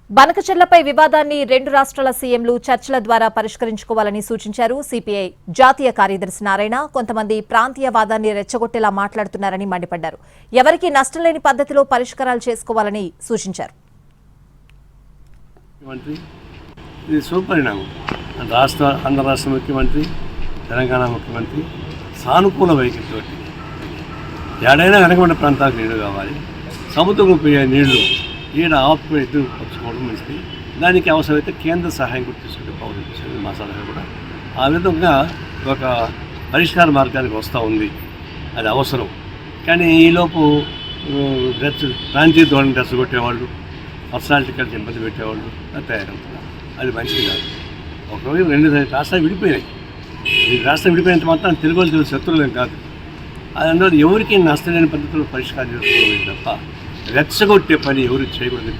బనకచెర్లపై వివాదాన్ని రెండు రాష్ట్రాల సీఎంలు చర్చల ద్వారా పరిష్కరించుకోవాలని సూచించారు. సిపిఐ జాతీయ కార్యదర్శి నారాయణ కొంతమంది ప్రాంతీయవాదాన్ని రెచ్చగొట్టేలా మాట్లాడుతున్నారని మండిపడ్డారు. ఎవరికీ నష్టం లేని పద్ధతిలో పరిష్కారాలు చేసుకోవాలని సూచించారు. ఇది సుపరిణామం. ఆంధ్ర రాష్ట్ర ముఖ్యమంత్రి, తెలంగాణ ముఖ్యమంత్రి సానుకూల వైఖరితో ఏడైనా వెనకబడ్డ ప్రాంతాలకు నీళ్లు కావాలి, సముద్రం పోయే నీళ్లు ఈడ ఆపుకుని ఎదురు పరుచుకోవడం మంచిది. దానికి అవసరమైతే కేంద్ర సహాయం కూడా తీసుకుంటే బాగుంటుంది మా సలహా కూడా. ఆ విధంగా ఒక పరిష్కార మార్గానికి వస్తూ ఉంది, అది అవసరం. కానీ ఈలోపు ప్రాంతీయ ధోరణి రెచ్చగొట్టేవాళ్ళు, పర్సనాలిటీ కలిసి ఇబ్బంది పెట్టేవాళ్ళు తయారవుతున్నారు. అది మంచిది కాదు. ఒకరోజు రెండు రాష్ట్రాలు విడిపోయినాయి. ఈ రాష్ట్రం విడిపోయినంత మాత్రం తెలుగు వాళ్ళు శత్రువులేం కాదు. అది అందులో ఎవరికి నష్టం లేని పద్ధతిలో పరిష్కారం చేసుకోవాలి తప్ప రెచ్చగొట్టే పని ఎవరు చేయకూడదు.